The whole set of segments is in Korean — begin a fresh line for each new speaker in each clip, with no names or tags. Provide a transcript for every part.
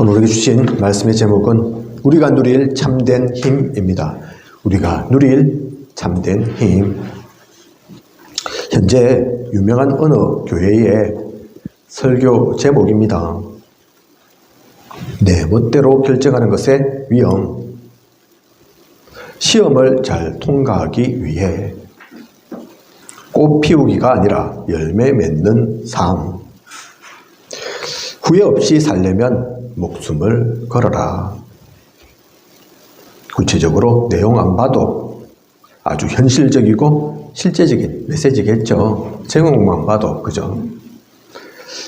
오늘 우리에게 주신 말씀의 제목은 우리가 누릴 참된 힘입니다. 우리가 누릴 참된 힘. 현재 유명한 어느 교회의 설교 제목입니다. 내 멋대로 결정하는 것의 위험. 시험을 잘 통과하기 위해 꽃 피우기가 아니라 열매 맺는 삶. 후회 없이 살려면 목숨을 걸어라. 구체적으로 내용 안 봐도 아주 현실적이고 실제적인 메시지겠죠. 제목만 봐도 그죠?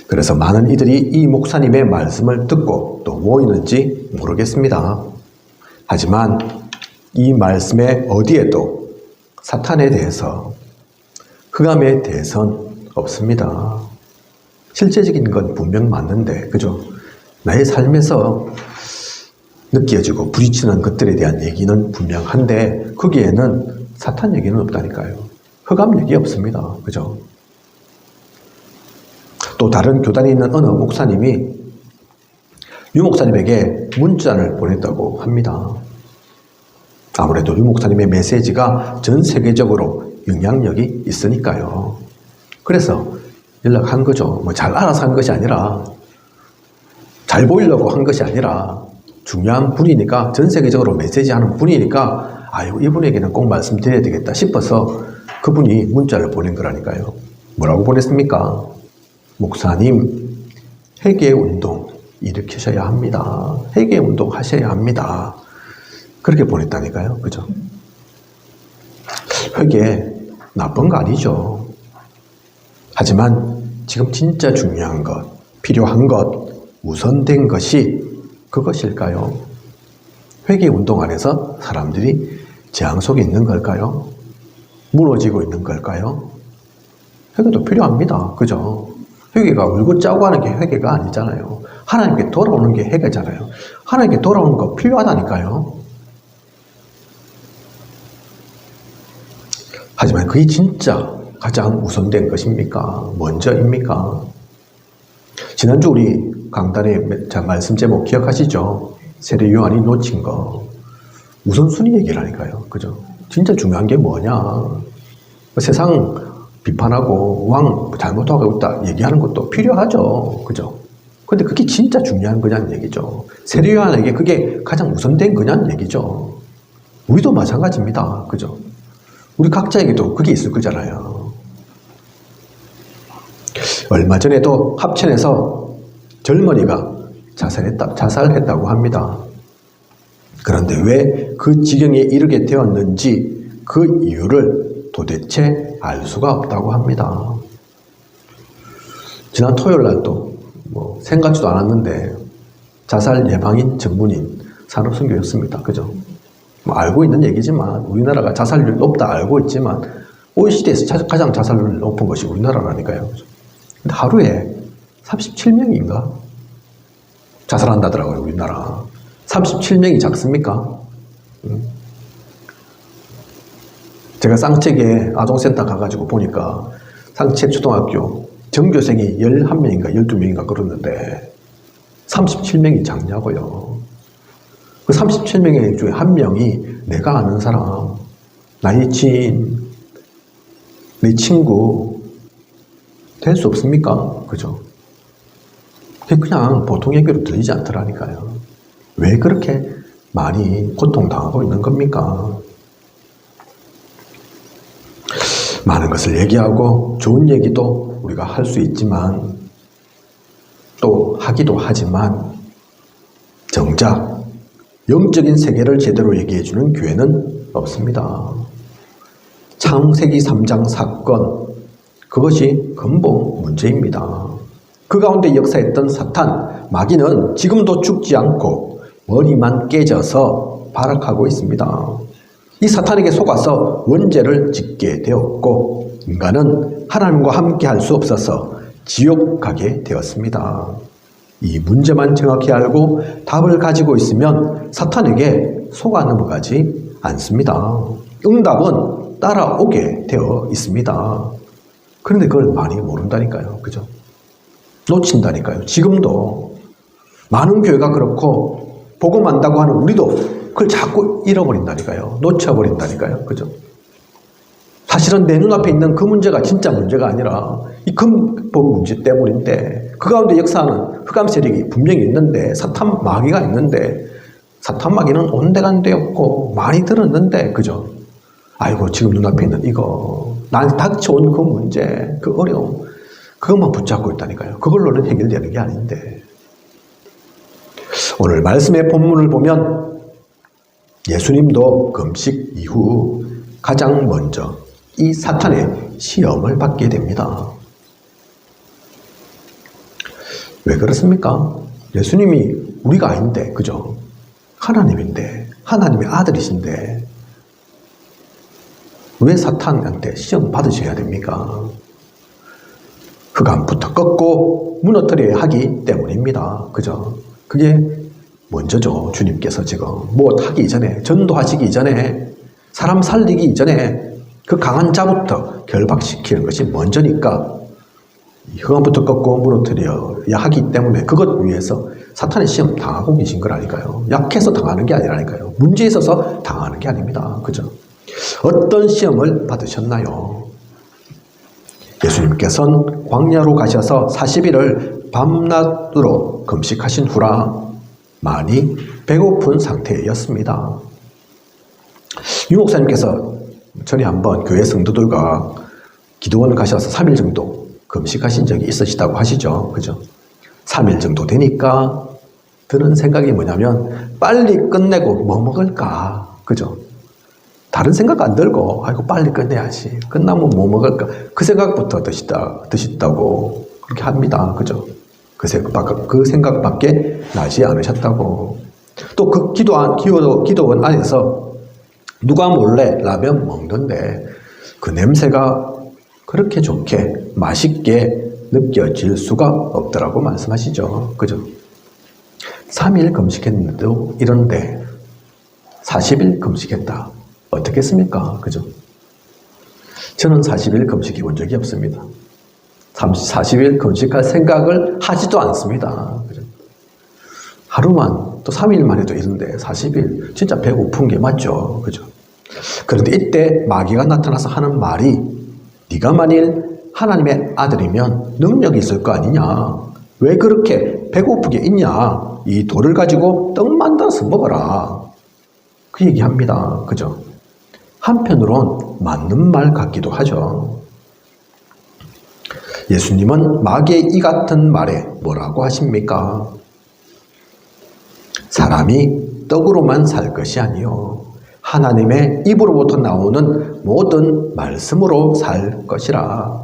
그래서 많은 이들이 이 목사님의 말씀을 듣고 또 모이는지 모르겠습니다. 하지만 이 말씀의 어디에도 사탄에 대해서, 흑암에 대해서는 없습니다. 실제적인 건 분명 맞는데, 그죠? 나의 삶에서 느껴지고 부딪히는 것들에 대한 얘기는 분명한데, 거기에는 사탄 얘기는 없다니까요. 흑암 얘기 없습니다. 그죠? 또 다른 교단에 있는 어느 목사님이 유 목사님에게 문자를 보냈다고 합니다. 아무래도 유 목사님의 메시지가 전 세계적으로 영향력이 있으니까요. 그래서 연락한 거죠. 뭐 잘 알아서 한 것이 아니라, 잘 보이려고 한 것이 아니라, 중요한 분이니까, 전 세계적으로 메시지 하는 분이니까, 아이고, 이분에게는 꼭 말씀드려야 되겠다 싶어서 그분이 문자를 보낸 거라니까요. 뭐라고 보냈습니까? 목사님, 회개 운동 일으키셔야 합니다. 회개 운동 하셔야 합니다. 그렇게 보냈다니까요. 그죠? 회개 나쁜 거 아니죠. 하지만 지금 진짜 중요한 것, 필요한 것, 우선된 것이 그것일까요? 회개 운동 안에서 사람들이 재앙 속에 있는 걸까요? 무너지고 있는 걸까요? 회개도 필요합니다. 그죠? 회개가 울고 짜고 하는 게 회개가 아니잖아요. 하나님께 돌아오는 게 회개잖아요. 하나님께 돌아오는 거 필요하다니까요. 하지만 그게 진짜 가장 우선된 것입니까? 먼저입니까? 지난주 우리 강단의 말씀 제목 기억하시죠? 세례 요한이 놓친 거. 우선순위 얘기라니까요. 그죠? 진짜 중요한 게 뭐냐? 세상 비판하고 왕 잘못하고 있다 얘기하는 것도 필요하죠. 그죠? 근데 그게 진짜 중요한 거냐는 얘기죠. 세례 요한에게 그게 가장 우선된 거냐는 얘기죠. 우리도 마찬가지입니다. 그죠? 우리 각자에게도 그게 있을 거잖아요. 얼마 전에도 합천에서 젊은이가 자살했다고 합니다. 그런데 왜 그 지경에 이르게 되었는지 그 이유를 도대체 알 수가 없다고 합니다. 지난 토요일 날도 생각지도 않았는데 자살 예방인 전문인 산업선교였습니다. 그죠? 알고 있는 얘기지만, 우리나라가 자살률이 높다 알고 있지만 OECD에서 가장 자살률이 높은 것이 우리나라라니까요. 근데 하루에 37명인가 자살한다더라고요. 우리나라 37명이 작습니까? 제가 쌍책에 아동센터 가가지고 보니까 쌍책 초등학교 전교생이 11명인가 12명인가 그러는데 37명이 작냐고요. 그 37명 중에 한 명이 내가 아는 사람, 나의 지인, 내 친구 될 수 없습니까? 그죠? 그냥 보통 얘기로 들리지 않더라니까요. 왜 그렇게 많이 고통당하고 있는 겁니까? 많은 것을 얘기하고 좋은 얘기도 우리가 할 수 있지만, 또 하기도 하지만, 정작 영적인 세계를 제대로 얘기해주는 교회는 없습니다. 창세기 3장 사건, 그것이 근본 문제입니다. 그 가운데 역사했던 사탄, 마귀는 지금도 죽지 않고 머리만 깨져서 발악하고 있습니다. 이 사탄에게 속아서 원죄를 짓게 되었고, 인간은 하나님과 함께 할 수 없어서 지옥 가게 되었습니다. 이 문제만 정확히 알고 답을 가지고 있으면 사탄에게 속아 넘어가지 않습니다. 응답은 따라오게 되어 있습니다. 그런데 그걸 많이 모른다니까요. 그죠? 놓친다니까요. 지금도 많은 교회가 그렇고 복음한다고 하는 우리도 그걸 자꾸 잃어버린다니까요. 놓쳐버린다니까요. 그죠? 사실은 내 눈앞에 있는 그 문제가 진짜 문제가 아니라 이 근본 문제 때문인데 그 가운데 역사하는 흑암 세력이 분명히 있는데 사탄 마귀가 있는데 사탄 마귀는 온데간데 없고 많이 들었는데 그죠? 아이고 지금 눈앞에 있는 이거 나한테 닥쳐온 그 문제 그 어려움 그것만 붙잡고 있다니까요. 그걸로는 해결되는 게 아닌데 오늘 말씀의 본문을 보면 예수님도 금식 이후 가장 먼저 이 사탄의 시험을 받게 됩니다. 왜 그렇습니까? 예수님이 우리가 아닌데, 그죠? 하나님인데, 하나님의 아들이신데, 왜 사탄한테 시험 받으셔야 됩니까? 흑암부터 꺾고 무너뜨려야 하기 때문입니다. 그죠? 그게 먼저죠. 주님께서 지금 뭐 하기 이전에, 전도하시기 이전에, 사람 살리기 이전에 그 강한 자부터 결박시키는 것이 먼저니까 흑암부터 꺾고 무너뜨려야 하기 때문에 그것 위해서 사탄의 시험 당하고 계신 거라니까요. 약해서 당하는 게 아니라니까요. 문제에 있어서 당하는 게 아닙니다. 그죠? 어떤 시험을 받으셨나요? 예수님께서는 광야로 가셔서 40일을 밤낮으로 금식하신 후라 많이 배고픈 상태였습니다. 유 목사님께서 전에 한번 교회 성도들과 기도원 가셔서 3일 정도 금식하신 적이 있으시다고 하시죠. 그죠? 3일 정도 되니까 드는 생각이 뭐냐면 빨리 끝내고 뭐 먹을까? 그죠? 다른 생각 안 들고 아이고 빨리 끝내야지. 끝나면 뭐 먹을까? 그 생각부터 드셨다고 그렇게 합니다. 그죠? 그 생각밖에 나지 않으셨다고. 또 그 기도원 안에서 누가 몰래 라면 먹는데 그 냄새가 그렇게 좋게 맛있게 느껴질 수가 없더라고 말씀하시죠. 그죠? 3일 금식했는데도 이런데 40일 금식했다. 어떻겠습니까? 그죠? 저는 40일 금식해 본 적이 없습니다. 40일 금식할 생각을 하지도 않습니다. 그죠? 하루만 또 3일만 해도 이런데 40일 진짜 배고픈 게 맞죠. 그죠? 그런데 이때 마귀가 나타나서 하는 말이 네가 만일 하나님의 아들이면 능력이 있을 거 아니냐. 왜 그렇게 배고프게 있냐. 이 돌을 가지고 떡 만들어서 먹어라. 그 얘기합니다. 그죠? 한편으론 맞는 말 같기도 하죠. 예수님은 마귀의 이 같은 말에 뭐라고 하십니까? 사람이 떡으로만 살 것이 아니요 하나님의 입으로부터 나오는 모든 말씀으로 살 것이라.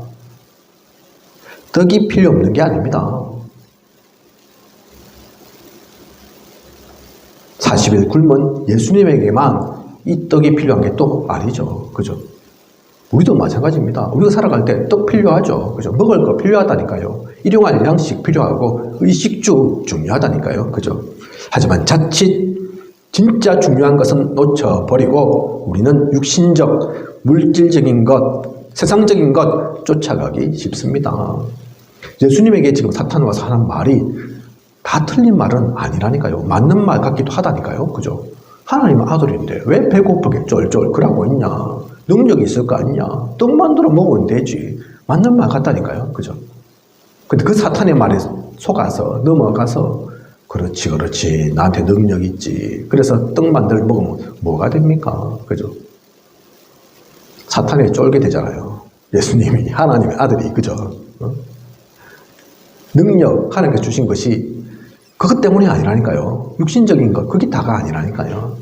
떡이 필요 없는 게 아닙니다. 40일 굶은 예수님에게만 이 떡이 필요한 게 또 아니죠. 그죠? 우리도 마찬가지입니다. 우리가 살아갈 때 떡 필요하죠. 그죠? 먹을 거 필요하다니까요. 일용할 양식 필요하고 의식주 중요하다니까요. 그죠? 하지만 자칫 진짜 중요한 것은 놓쳐버리고 우리는 육신적, 물질적인 것, 세상적인 것 쫓아가기 쉽습니다. 예수님에게 지금 사탄 와서 하는 말이 다 틀린 말은 아니라니까요. 맞는 말 같기도 하다니까요. 그죠? 하나님의 아들인데 왜 배고프게 쫄쫄 그러고 있냐. 능력이 있을 거 아니냐. 떡 만들어 먹으면 되지. 맞는 말 같다니까요. 그죠? 근데 그 사탄의 말에 속아서 넘어가서 그렇지. 나한테 능력 있지. 그래서 떡 만들어 먹으면 뭐가 됩니까? 그죠? 사탄에 쫄게 되잖아요. 예수님이 하나님의 아들이. 그죠? 능력 하나님께서 주신 것이 그것 때문이 아니라니까요. 육신적인 것, 그게 다가 아니라니까요.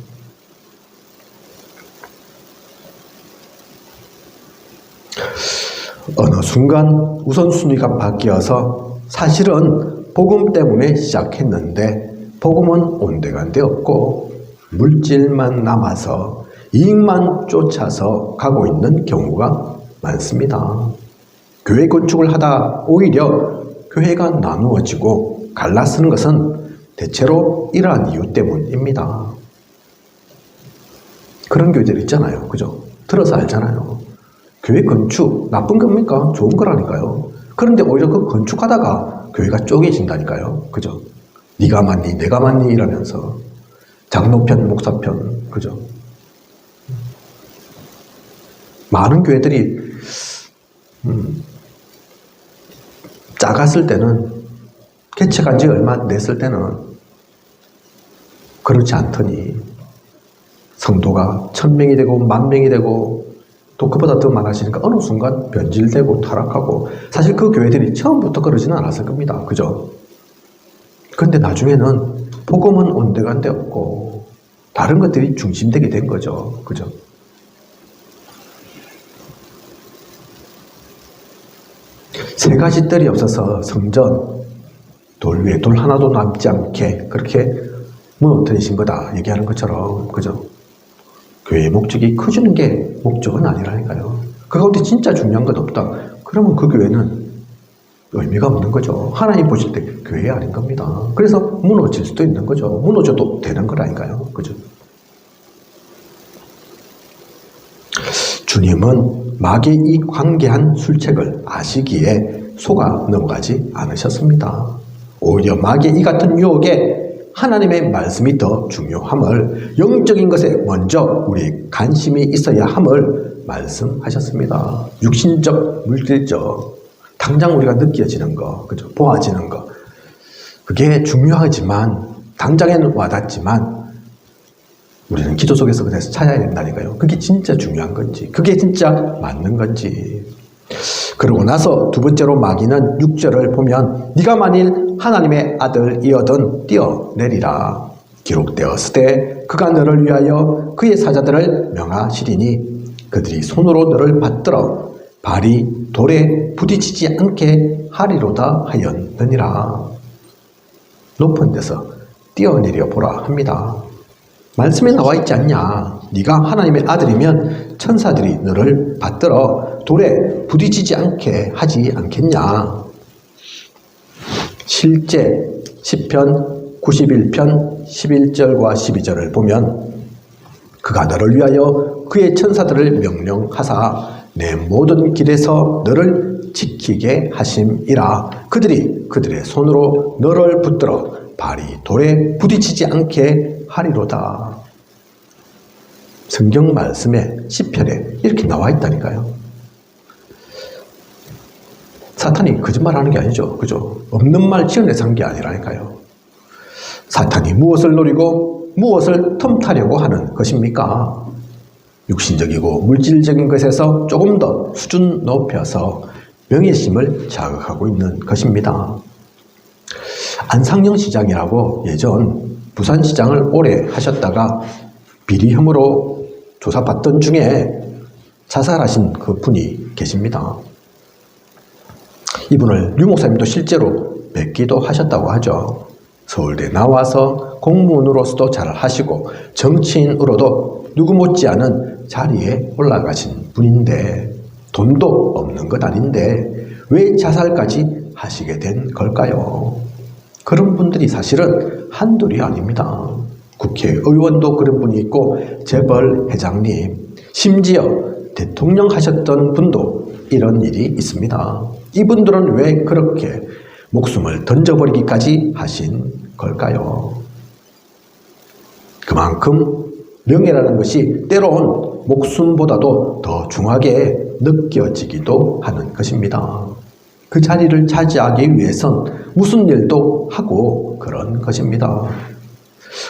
어느 순간 우선순위가 바뀌어서 사실은 복음 때문에 시작했는데 복음은 온데간데 없고 물질만 남아서 이익만 쫓아서 가고 있는 경우가 많습니다. 교회 건축을 하다 오히려 교회가 나누어지고 갈라서는 것은 대체로 이러한 이유 때문입니다. 그런 교회들 있잖아요. 그죠? 들어서 알잖아요. 교회 건축 나쁜 겁니까? 좋은 거라니까요. 그런데 오히려 그 건축하다가 교회가 쪼개진다니까요. 그죠? 네가 맞니 내가 맞니 이러면서 장로편 목사편 그죠? 많은 교회들이 작았을 때는 개척한 지 얼마 안 됐을 때는 그렇지 않더니 성도가 1000명이 되고 10,000명이 되고 또 그보다 더 많아지니까 어느 순간 변질되고 타락하고 사실 그 교회들이 처음부터 그러지는 않았을 겁니다. 그죠? 근데 나중에는 복음은 온데간데 없고 다른 것들이 중심되게 된 거죠. 그죠? 세 가지 뜰이 없어서 성전 돌 위에 돌 하나도 남지 않게 그렇게 무너뜨리신 거다 얘기하는 것처럼 그죠? 교회의 목적이 커주는 게 목적은 아니라니까요. 그 가운데 진짜 중요한 건 없다. 그러면 그 교회는 의미가 없는 거죠. 하나님 보실 때 교회 아닌 겁니다. 그래서 무너질 수도 있는 거죠. 무너져도 되는 거라니까요. 그죠? 주님은 마귀의 이 광대한 술책을 아시기에 속아 넘어가지 않으셨습니다. 오히려 마귀의 이 같은 유혹에 하나님의 말씀이 더 중요함을 영적인 것에 먼저 우리 관심이 있어야 함을 말씀하셨습니다. 육신적, 물질적, 당장 우리가 느껴지는 거, 그죠? 보아지는 거. 그게 중요하지만, 당장에는 와닿지만, 우리는 기도 속에서 그래서 찾아야 된다니까요. 그게 진짜 중요한 건지, 그게 진짜 맞는 건지. 그러고 나서 두 번째로 마귀는 6절을 보면 네가 만일 하나님의 아들이어든 뛰어내리라. 기록되었으되 그가 너를 위하여 그의 사자들을 명하시리니 그들이 손으로 너를 받들어 발이 돌에 부딪히지 않게 하리로다 하였느니라. 높은 데서 뛰어내려 보라 합니다. 말씀에 나와 있지 않냐. 네가 하나님의 아들이면 천사들이 너를 받들어 돌에 부딪히지 않게 하지 않겠냐. 실제 시편 91편 11절과 12절을 보면 그가 너를 위하여 그의 천사들을 명령하사 내 모든 길에서 너를 지키게 하심이라. 그들이 그들의 손으로 너를 붙들어 발이 돌에 부딪히지 않게 하리로다. 성경 말씀에 시편에 이렇게 나와 있다니까요. 사탄이 거짓말하는 게 아니죠. 그죠? 없는 말 지어내서 한 게 아니라니까요. 사탄이 무엇을 노리고 무엇을 틈타려고 하는 것입니까? 육신적이고 물질적인 것에서 조금 더 수준 높여서 명예심을 자극하고 있는 것입니다. 안상영 시장이라고 예전 부산시장을 오래 하셨다가 비리 혐의로 조사받던 중에 자살하신 그 분이 계십니다. 이분을 류 목사님도 실제로 뵙기도 하셨다고 하죠. 서울대 나와서 공무원으로서도 잘 하시고 정치인으로도 누구 못지않은 자리에 올라가신 분인데 돈도 없는 것 아닌데 왜 자살까지 하시게 된 걸까요? 그런 분들이 사실은 한둘이 아닙니다. 국회의원도 그런 분이 있고 재벌 회장님, 심지어 대통령 하셨던 분도 이런 일이 있습니다. 이분들은 왜 그렇게 목숨을 던져버리기까지 하신 걸까요? 그만큼 명예라는 것이 때론 목숨보다도 더 중하게 느껴지기도 하는 것입니다. 그 자리를 차지하기 위해선 무슨 일도 하고 그런 것입니다.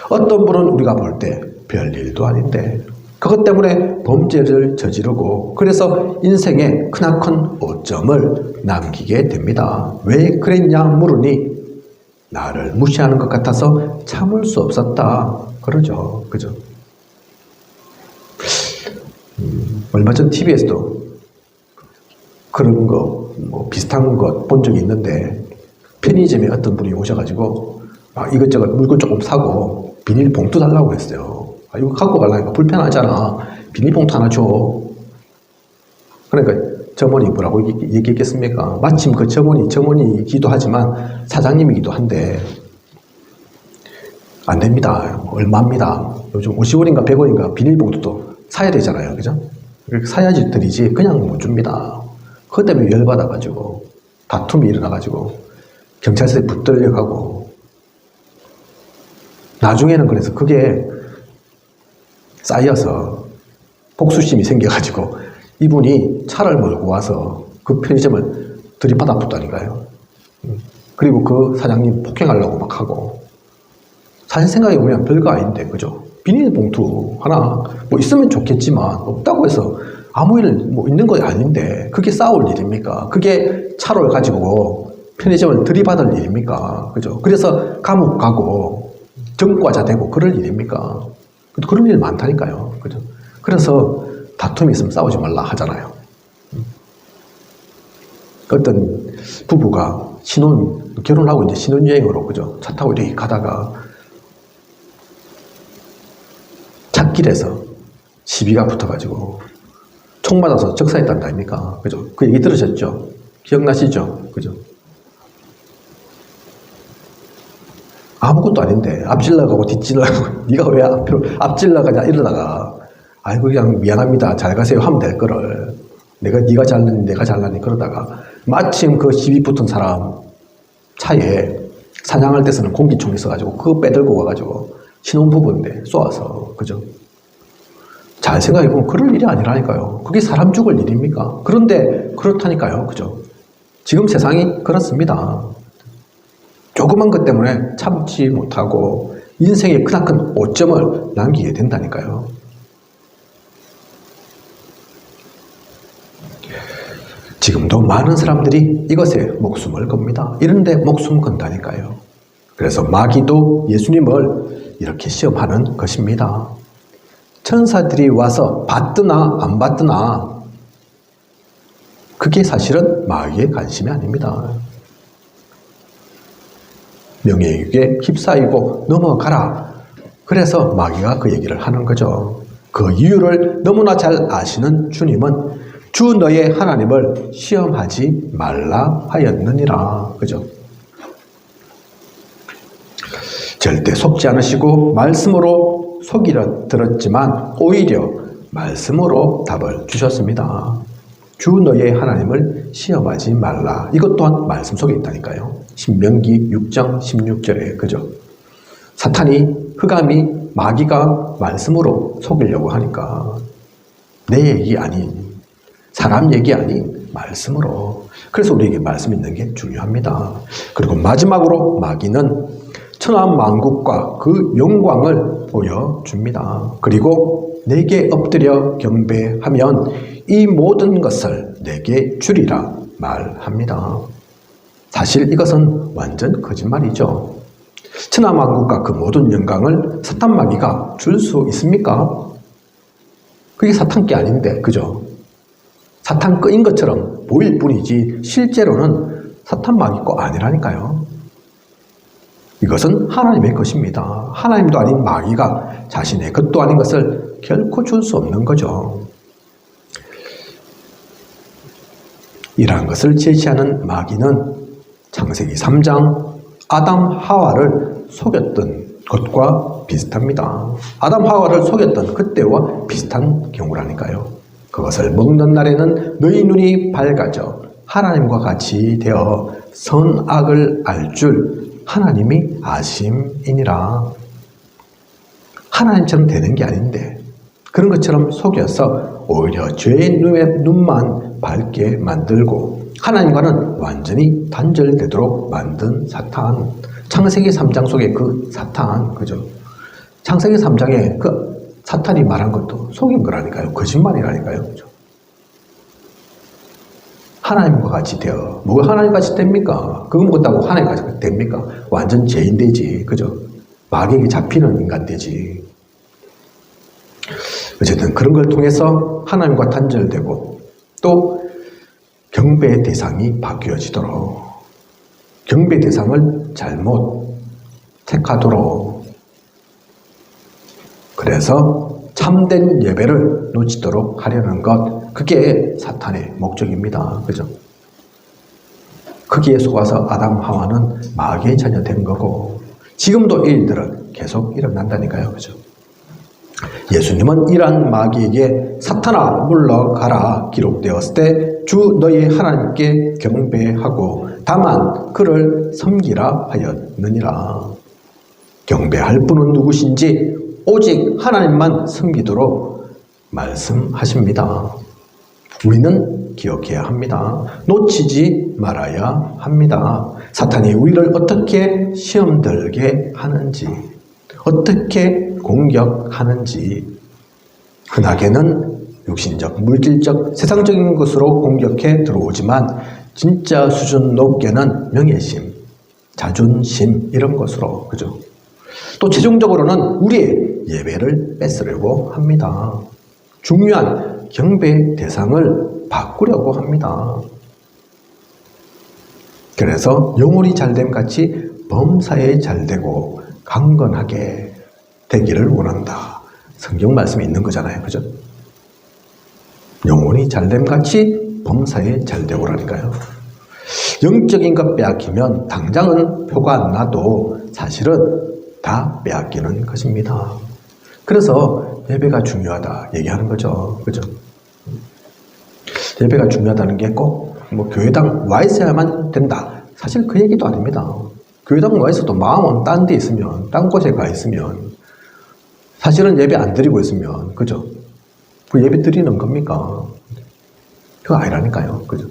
어떤 분은 우리가 볼 때 별일도 아닌데 그것 때문에 범죄를 저지르고 그래서 인생에 크나큰 오점을 남기게 됩니다. 왜 그랬냐 물으니 나를 무시하는 것 같아서 참을 수 없었다 그러죠. 그죠? 얼마 전 TV에서도 그런 거 비슷한 것 본 적이 있는데 편의점에 어떤 분이 오셔가지고 이것저것 물건 조금 사고 비닐봉투 달라고 했어요. 이거 갖고 가려니까 불편하잖아. 비닐봉투 하나 줘. 그러니까 점원이 뭐라고 얘기했겠습니까? 마침 그 점원이기도 하지만 사장님이기도 한데 안 됩니다. 얼마입니다. 요즘 50원인가 100원인가 비닐봉투도 사야 되잖아요. 그죠? 사야지 드리지 그냥 못 줍니다. 그것 때문에 열받아가지고 다툼이 일어나가지고 경찰서에 붙들려가고 나중에는 그래서 그게 쌓여서 복수심이 생겨가지고 이분이 차를 몰고 와서 그 편의점을 들이받아 붙다니까요. 그리고 그 사장님 폭행하려고 막 하고. 사실 생각해보면 별거 아닌데, 그죠? 비닐봉투 하나 뭐 있으면 좋겠지만 없다고 해서 아무 일 뭐 있는 거 아닌데 그게 싸울 일입니까? 그게 차를 가지고 편의점을 들이받을 일입니까? 그죠? 그래서 감옥 가고 전과자 되고 그럴 일입니까? 그런 일 많다니까요. 그죠? 그래서 다툼이 있으면 싸우지 말라 하잖아요. 어떤 부부가 결혼하고 이제 신혼여행으로, 그죠? 차 타고 이렇게 가다가 찻길에서 시비가 붙어가지고 총 맞아서 적사했단다 아닙니까? 그죠? 그 얘기 들으셨죠? 기억나시죠? 그죠? 아무것도 아닌데 앞질러 가고 뒤질러 가고 네가 왜 앞질러 가냐 이러다가 아이고 그냥 미안합니다 잘 가세요 하면 될 거를 네가 잘났니 내가 잘났니 그러다가 마침 그 시비 붙은 사람 차에 사냥할 때 쓰는 공기총 있어가지고 그거 빼들고 와가지고 신혼부부인데 쏘아서, 그죠? 잘 생각해보면 그럴 일이 아니라니까요. 그게 사람 죽을 일입니까? 그런데 그렇다니까요. 그죠? 지금 세상이 그렇습니다. 조그만 것 때문에 참지 못하고 인생의 크나큰 오점을 남기게 된다니까요. 지금도 많은 사람들이 이것에 목숨을 겁니다. 이런데 목숨 건다니까요. 그래서 마귀도 예수님을 이렇게 시험하는 것입니다. 천사들이 와서 받드나 안 받드나 그게 사실은 마귀의 관심이 아닙니다. 명예욕에 휩싸이고 넘어가라. 그래서 마귀가 그 얘기를 하는 거죠. 그 이유를 너무나 잘 아시는 주님은 주 너의 하나님을 시험하지 말라 하였느니라. 그죠? 절대 속지 않으시고 말씀으로 속이려 들었지만 오히려 말씀으로 답을 주셨습니다. 주 너의 하나님을 시험하지 말라. 이것 또한 말씀 속에 있다니까요. 신명기 6장 16절에 그죠? 사탄이 흑암이 마귀가 말씀으로 속이려고 하니까 내 얘기 아닌 사람 얘기 아닌 말씀으로. 그래서 우리에게 말씀 있는 게 중요합니다. 그리고 마지막으로 마귀는 천하만국과 그 영광을 보여줍니다. 그리고 내게 엎드려 경배하면 이 모든 것을 내게 주리라 말합니다. 사실 이것은 완전 거짓말이죠. 천하만국과 그 모든 영광을 사탄 마귀가 줄 수 있습니까? 그게 사탄 게 아닌데, 그죠? 사탄 거인 것처럼 보일 뿐이지 실제로는 사탄 마귀 거 아니라니까요. 이것은 하나님의 것입니다. 하나님도 아닌 마귀가 자신의 것도 아닌 것을 결코 줄 수 없는 거죠. 이러한 것을 제시하는 마귀는 창세기 3장 아담 하와를 속였던 것과 비슷합니다. 아담 하와를 속였던 그때와 비슷한 경우라니까요. 그것을 먹는 날에는 너희 눈이 밝아져 하나님과 같이 되어 선악을 알 줄 하나님이 아심이니라. 하나님처럼 되는 게 아닌데 그런 것처럼 속여서 오히려 죄의 눈만 밝게 만들고 하나님과는 완전히 단절되도록 만든 사탄. 창세기 3장 속에 그 사탄, 그죠? 창세기 3장에 그 사탄이 말한 것도 속인 거라니까요. 거짓말이라니까요. 그죠? 하나님과 같이 되어. 뭘 하나님과 같이 됩니까? 그거 못하고 하나님과 같이 됩니까? 완전 죄인 되지. 그죠? 마귀에게 잡히는 인간 되지. 어쨌든 그런 걸 통해서 하나님과 단절되고 또 경배의 대상이 바뀌어지도록 경배 대상을 잘못 택하도록 그래서 참된 예배를 놓치도록 하려는 것 그게 사탄의 목적입니다. 그죠? 거기에 속아서 아담 하와는 마귀의 자녀 된 거고 지금도 이 일들은 계속 일어난다니까요. 그죠? 예수님은 이러한 마귀에게 사탄아 물러가라 기록되었을 때 주 너희 하나님께 경배하고 다만 그를 섬기라 하였느니라. 경배할 분은 누구신지 오직 하나님만 섬기도록 말씀하십니다. 우리는 기억해야 합니다. 놓치지 말아야 합니다. 사탄이 우리를 어떻게 시험 들게 하는지, 어떻게 공격하는지, 흔하게는 육신적, 물질적, 세상적인 것으로 공격해 들어오지만 진짜 수준 높게는 명예심, 자존심 이런 것으로, 그죠? 또 최종적으로는 우리의 예배를 뺏으려고 합니다. 중요한 경배 대상을 바꾸려고 합니다. 그래서 영혼이 잘됨 같이 범사에 잘되고 강건하게 되기를 원한다. 성경 말씀이 있는 거잖아요. 그죠? 영혼이 잘됨 같이 범사에 잘되고라니까요. 영적인 것 빼앗기면 당장은 표가 안 나도 사실은 다 빼앗기는 것입니다. 그래서 예배가 중요하다 얘기하는 거죠. 그죠? 예배가 중요하다는 게 꼭 뭐 교회당 와 있어야만 된다. 사실 그 얘기도 아닙니다. 교회당 와 있어도 마음은 딴 데 있으면, 딴 곳에 가 있으면, 사실은 예배 안 드리고 있으면, 그죠? 그 예배 드리는 겁니까? 그거 아니라니까요. 그죠?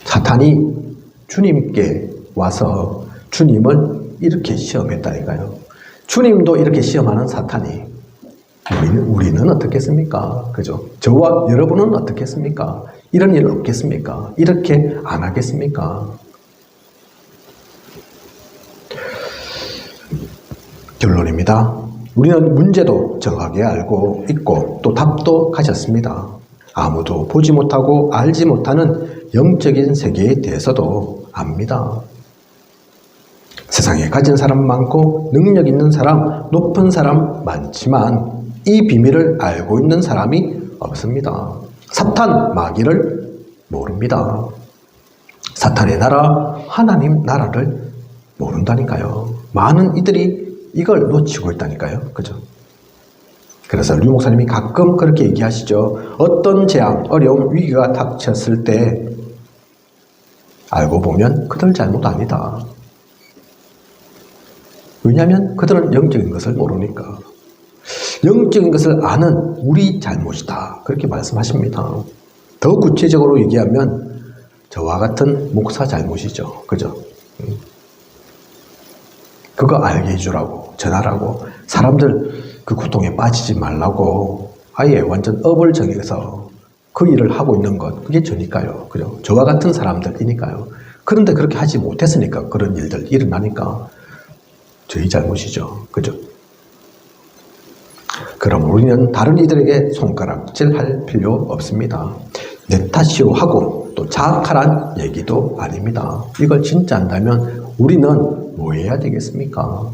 사탄이 주님께 와서 주님을 이렇게 시험했다니까요. 주님도 이렇게 시험하는 사탄이 우리는 어떻겠습니까? 그죠? 저와 여러분은 어떻겠습니까? 이런 일 없겠습니까? 이렇게 안 하겠습니까? 결론입니다. 우리는 문제도 정확하게 알고 있고 또 답도 가졌습니다. 아무도 보지 못하고 알지 못하는 영적인 세계에 대해서도 압니다. 세상에 가진 사람 많고 능력 있는 사람, 높은 사람 많지만 이 비밀을 알고 있는 사람이 없습니다. 사탄 마귀를 모릅니다. 사탄의 나라, 하나님 나라를 모른다니까요. 많은 이들이 이걸 놓치고 있다니까요. 그죠? 그래서 류 목사님이 가끔 그렇게 얘기하시죠. 어떤 재앙, 어려움, 위기가 닥쳤을 때 알고 보면 그들 잘못 아니다. 왜냐하면 그들은 영적인 것을 모르니까. 영적인 것을 아는 우리 잘못이다. 그렇게 말씀하십니다. 더 구체적으로 얘기하면 저와 같은 목사 잘못이죠. 그죠? 그거 알게 해주라고, 전하라고, 사람들 그 고통에 빠지지 말라고 아예 완전 업을 정해서 그 일을 하고 있는 것, 그게 저니까요. 그죠? 저와 같은 사람들이니까요. 그런데 그렇게 하지 못했으니까 그런 일들 일어나니까 저희 잘못이죠. 그죠? 그럼 우리는 다른 이들에게 손가락질할 필요 없습니다. 내 탓이오 하고 또 자학하란 얘기도 아닙니다. 이걸 진짜 안다면 우리는 뭐 해야 되겠습니까?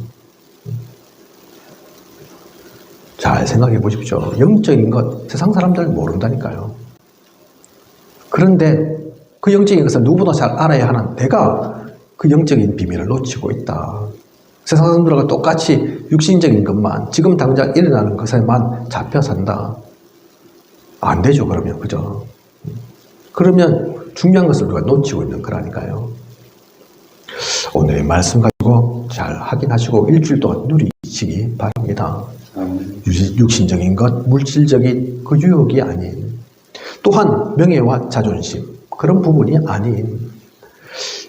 잘 생각해 보십시오. 영적인 것 세상 사람들 모른다니까요. 그런데 그 영적인 것을 누구보다 잘 알아야 하는 내가 그 영적인 비밀을 놓치고 있다. 세상 사람들과 똑같이 육신적인 것만, 지금 당장 일어나는 것에만 잡혀 산다. 안 되죠, 그러면. 그죠? 그러면 중요한 것을 우리가 놓치고 있는 거라니까요. 오늘의 말씀 가지고 잘 확인하시고 일주일 동안 누리시기 바랍니다. 육신적인 것, 물질적인 그 유혹이 아닌, 또한 명예와 자존심, 그런 부분이 아닌,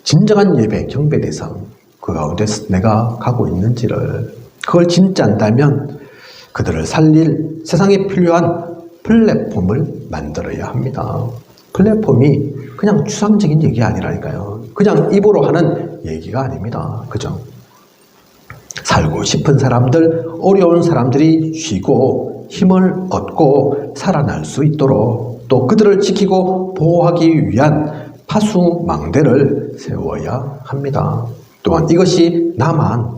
진정한 예배, 경배 대상, 그 가운데 내가 가고 있는지를, 그걸 진짜 안다면 그들을 살릴 세상에 필요한 플랫폼을 만들어야 합니다. 플랫폼이 그냥 추상적인 얘기 아니라니까요. 그냥 입으로 하는 얘기가 아닙니다. 그죠? 살고 싶은 사람들, 어려운 사람들이 쉬고 힘을 얻고 살아날 수 있도록 또 그들을 지키고 보호하기 위한 파수망대를 세워야 합니다. 또한 이것이 나만,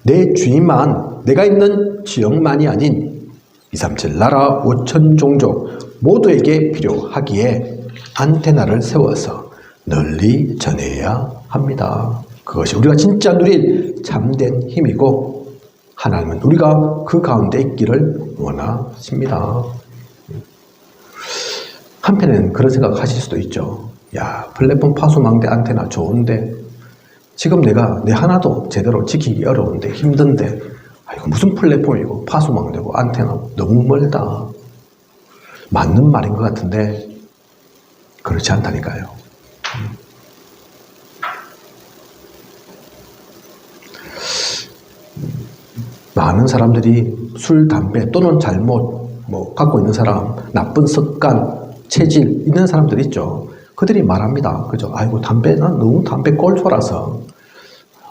내 주인만, 내가 있는 지역만이 아닌 237 나라 5천 종족 모두에게 필요하기에 안테나를 세워서 널리 전해야 합니다. 그것이 우리가 진짜 누릴 참된 힘이고 하나님은 우리가 그 가운데 있기를 원하십니다. 한편에는 그런 생각하실 수도 있죠. 야, 플랫폼 파수망대 안테나 좋은데 지금 내가 내 하나도 제대로 지키기 어려운데 힘든데 이거 무슨 플랫폼이고 파수망되고 안테나 너무 멀다. 맞는 말인 것 같은데 그렇지 않다니까요. 많은 사람들이 술, 담배 또는 잘못 갖고 있는 사람, 나쁜 습관, 체질 있는 사람들 있죠. 그들이 말합니다. 그죠? 아이고 난 너무 담배 꼴초라서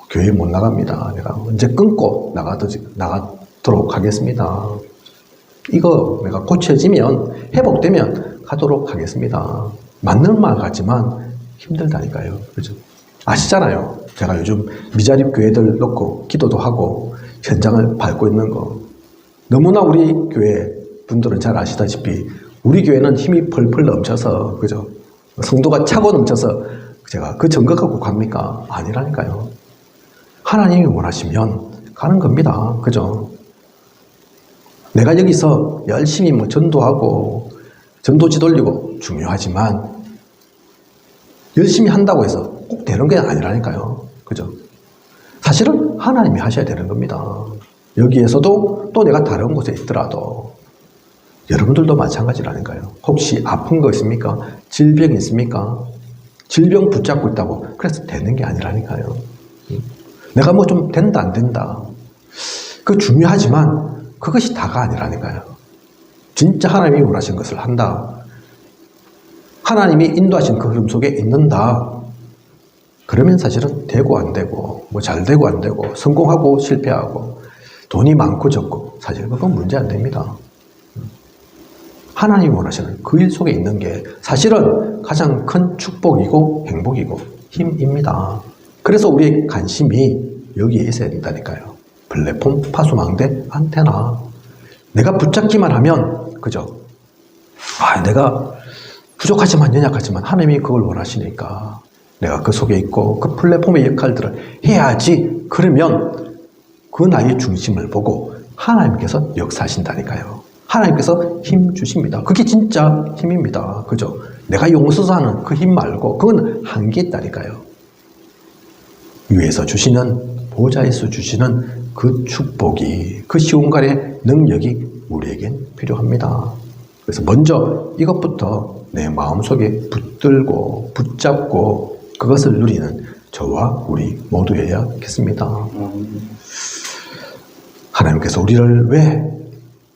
교회 못 나갑니다. 내가 언제 끊고 나가도록 하겠습니다. 이거 내가 고쳐지면 회복되면 가도록 하겠습니다. 맞는 말 같지만 힘들다니까요. 그죠? 아시잖아요. 제가 요즘 미자립 교회들 놓고 기도도 하고 현장을 밟고 있는 거. 너무나 우리 교회 분들은 잘 아시다시피 우리 교회는 힘이 펄펄 넘쳐서 그죠? 성도가 차고 넘쳐서 제가 그 증거 갖고 갑니까? 아니라니까요. 하나님이 원하시면 가는 겁니다. 그죠? 내가 여기서 열심히 전도하고 전도지 돌리고 중요하지만 열심히 한다고 해서 꼭 되는 게 아니라니까요. 그죠? 사실은 하나님이 하셔야 되는 겁니다. 여기에서도 또 내가 다른 곳에 있더라도 여러분들도 마찬가지라니까요. 혹시 아픈 거 있습니까? 질병이 있습니까? 질병 붙잡고 있다고 그래서 되는 게 아니라니까요. 내가 뭐 좀 된다 안 된다. 그거 중요하지만 그것이 다가 아니라니까요. 진짜 하나님이 원하신 것을 한다. 하나님이 인도하신 그 흐름 속에 있는다. 그러면 사실은 되고 안 되고 잘 되고 안 되고 성공하고 실패하고 돈이 많고 적고 사실 그건 문제 안 됩니다. 하나님이 원하시는 그 일 속에 있는 게 사실은 가장 큰 축복이고 행복이고 힘입니다. 그래서 우리의 관심이 여기에 있어야 된다니까요. 플랫폼, 파수망대, 안테나. 내가 붙잡기만 하면 그죠? 내가 부족하지만 연약하지만 하나님이 그걸 원하시니까 내가 그 속에 있고 그 플랫폼의 역할들을 해야지. 그러면 그 나의 중심을 보고 하나님께서 역사하신다니까요. 하나님께서 힘 주십니다. 그게 진짜 힘입니다. 그죠? 내가 용서서 하는 그 힘 말고 그건 한계 있다니까요. 위에서 주시는 보좌에서 주시는 그 축복이 그 시온간의 능력이 우리에겐 필요합니다. 그래서 먼저 이것부터 내 마음속에 붙들고 붙잡고 그것을 누리는 저와 우리 모두여야겠습니다. 하나님께서 우리를 왜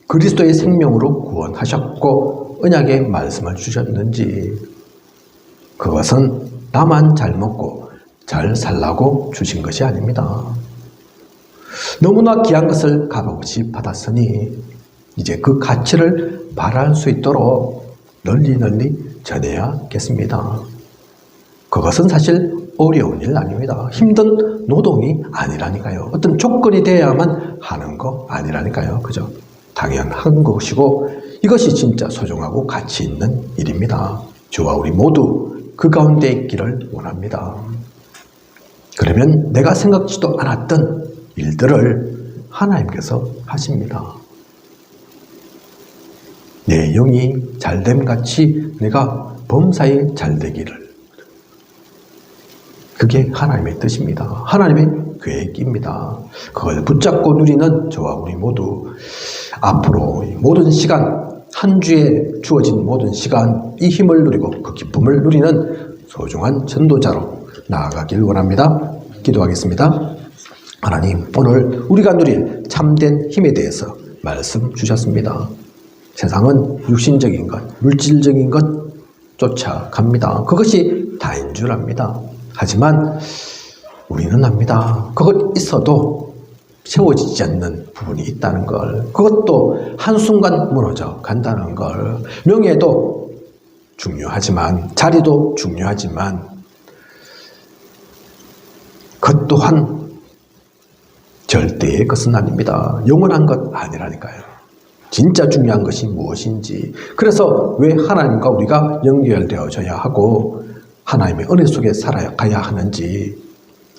그리스도의 생명으로 구원하셨고 언약의 말씀을 주셨는지 그것은 나만 잘 먹고 잘 살라고 주신 것이 아닙니다. 너무나 귀한 것을 값없이 받았으니 이제 그 가치를 발할 수 있도록 널리 전해야겠습니다. 그것은 사실 어려운 일 아닙니다. 힘든 노동이 아니라니까요. 어떤 조건이 돼야만 하는 거 아니라니까요. 그죠? 당연한 것이고 이것이 진짜 소중하고 가치 있는 일입니다. 저와 우리 모두 그 가운데 있기를 원합니다. 그러면 내가 생각지도 않았던 일들을 하나님께서 하십니다. 내 영이 잘됨같이 내가 범사에 잘되기를. 그게 하나님의 뜻입니다. 하나님의 계획입니다. 그걸 붙잡고 누리는 저와 우리 모두 앞으로 모든 시간, 한 주에 주어진 모든 시간 이 힘을 누리고 그 기쁨을 누리는 소중한 전도자로 나아가길 원합니다. 기도하겠습니다. 하나님, 오늘 우리가 누릴 참된 힘에 대해서 말씀 주셨습니다. 세상은 육신적인 것, 물질적인 것 쫓아갑니다. 그것이 다인 줄 압니다. 하지만 우리는 압니다. 그것 있어도 채워지지 않는 부분이 있다는 걸, 그것도 한순간 무너져 간다는 걸, 명예도 중요하지만, 자리도 중요하지만 그 또한 절대의 것은 아닙니다. 영원한 것 아니라니까요. 진짜 중요한 것이 무엇인지, 그래서 왜 하나님과 우리가 연결되어져야 하고 하나님의 은혜 속에 살아가야 하는지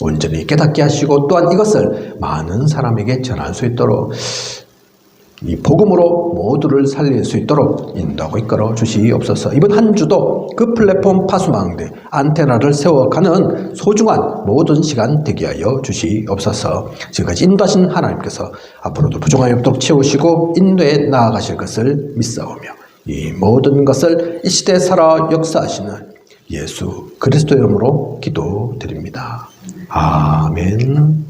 온전히 깨닫게 하시고 또한 이것을 많은 사람에게 전할 수 있도록 이 복음으로 모두를 살릴 수 있도록 인도하고 이끌어 주시옵소서. 이번 한 주도 그 플랫폼 파수망대 안테나를 세워가는 소중한 모든 시간 되게 하여 주시옵소서. 지금까지 인도하신 하나님께서 앞으로도 부족함이 없도록 채우시고 인도에 나아가실 것을 믿사오며 이 모든 것을 이 시대에 살아 역사하시는 예수 그리스도 이름으로 기도드립니다. 아멘.